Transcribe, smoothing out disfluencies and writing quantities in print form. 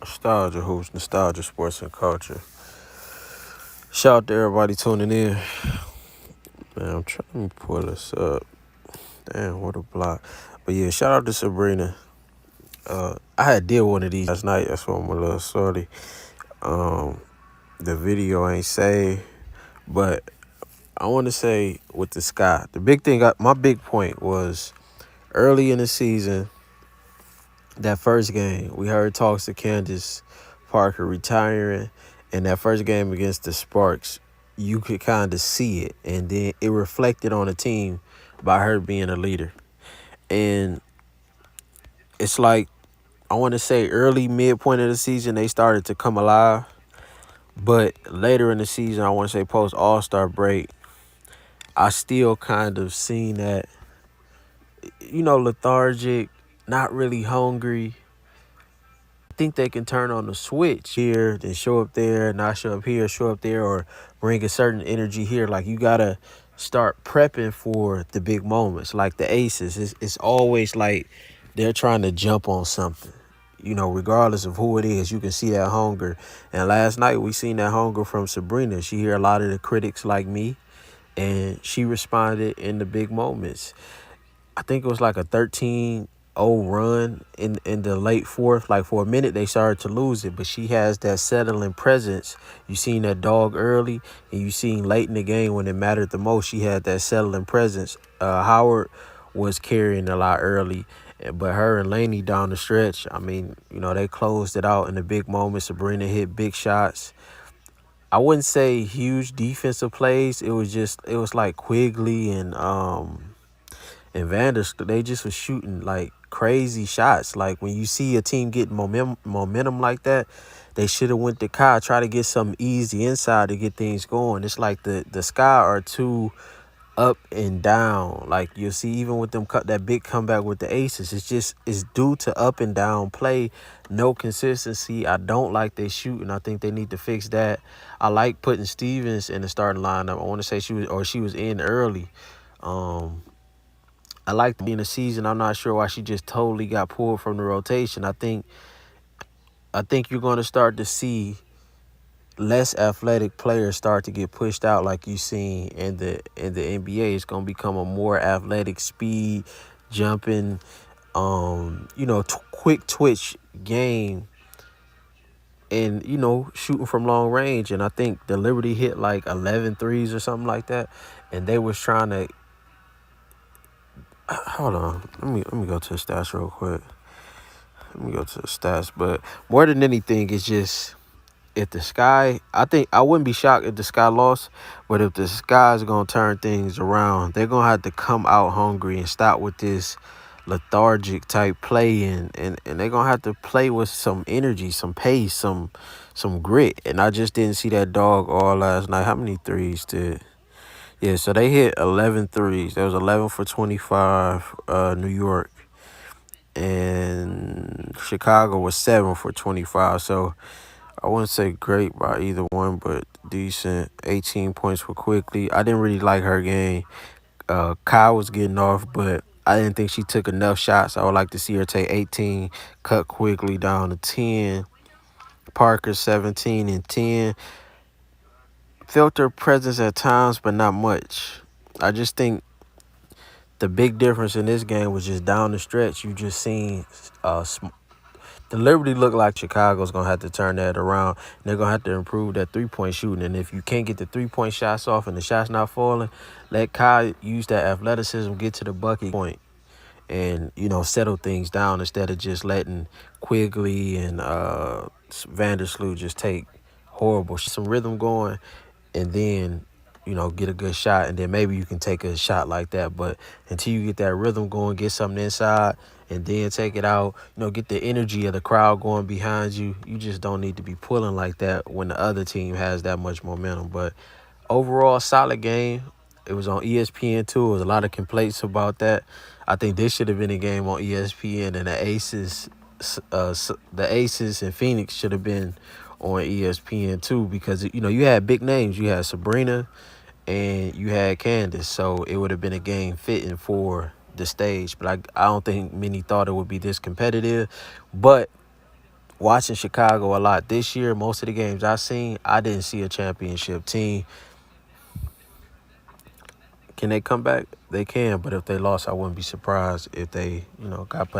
Nostalgia hoops, nostalgia sports and culture. Shout out to everybody tuning in. Man, I'm trying to pull this up. Damn, what a block. But yeah, shout out to Sabrina. I had did one of these last night. That's why I'm a little sorry. Um, the video ain't saved, but I want to say with the sky, the big thing. My big point was early in the season. That first game, we heard talks to Candace Parker retiring, and that first game against the Sparks, you could kind of see it, and then it reflected on the team by her being a leader. And it's like I want to say early midpoint of the season they started to come alive, but later in the season, I want to say post All-Star break, I still kind of seen that lethargic, not really hungry. Think they can turn on the switch here, then show up there, not show up here, show up there, or bring a certain energy here. Like you gotta start prepping for the big moments, like the aces. It's always like they're trying to jump on something. Regardless of who it is, you can see that hunger. And last night we seen that hunger from Sabrina. She hear a lot of the critics like me, and she responded in the big moments. I think it was like a 13-0 run in the late fourth. Like for a minute they started to lose it, but she has that settling presence. You seen that dog early, and you seen late in the game when it mattered the most. She had that settling presence. Howard was carrying a lot early, but her and Laney down the stretch, I mean, they closed it out in the big moments. Sabrina hit big shots. I wouldn't say huge defensive plays. It was like Quigley and Vanders, they just was shooting like crazy shots. Like when you see a team getting momentum like that, they should have went to Kai, try to get some easy inside to get things going. It's like the Sky are too up and down. Like you'll see even with them cut that big comeback with the Aces, it's due to up and down play, no consistency. I don't like they shooting. I think they need to fix that. I like putting Stevens in the starting lineup. I want to say she was in early. I like to be in the season. I'm not sure why she just totally got pulled from the rotation. I think you're going to start to see less athletic players start to get pushed out like you seen in the NBA. It's going to become a more athletic speed, jumping, quick twitch game, and shooting from long range. And I think the Liberty hit like 11 threes or something like that, and they was trying to hold on. Let me go to the stats real quick. Let me go to the stats. But more than anything, it's just if the Sky, I think I wouldn't be shocked if the Sky lost, but if the Sky is gonna turn things around, they're gonna have to come out hungry and stop with this lethargic type play, and they're gonna have to play with some energy, some pace, some grit. And I just didn't see that dog all last night. How many threes did? Yeah, so they hit 11 threes. There was 11 for 25, New York. And Chicago was 7 for 25. So I wouldn't say great by either one, but decent. 18 points for Quickly. I didn't really like her game. Kyle was getting off, but I didn't think she took enough shots. I would like to see her take 18, cut Quickly down to 10. Parker 17 and 10. Felt her presence at times, but not much. I just think the big difference in this game was just down the stretch. You just seen the Liberty look like Chicago's going to have to turn that around. They're going to have to improve that three-point shooting. And if you can't get the three-point shots off and the shots not falling, let Kai use that athleticism, get to the bucket point, and, settle things down instead of just letting Quigley and Vandersloot just take horrible. Some rhythm going, and then get a good shot, and then maybe you can take a shot like that. But until you get that rhythm going, get something inside, and then take it out, get the energy of the crowd going behind you. You just don't need to be pulling like that when the other team has that much momentum. But overall, solid game. It was on ESPN too. There was a lot of complaints about that. I think this should have been a game on ESPN, and the Aces and Phoenix should have been on ESPN too, because you had big names. You had Sabrina and you had Candace, so it would have been a game fitting for the stage. But I don't think many thought it would be this competitive. But watching Chicago a lot this year, most of the games I seen, I didn't see a championship team. Can they come back? They can, but if they lost, I wouldn't be surprised if they, got put out.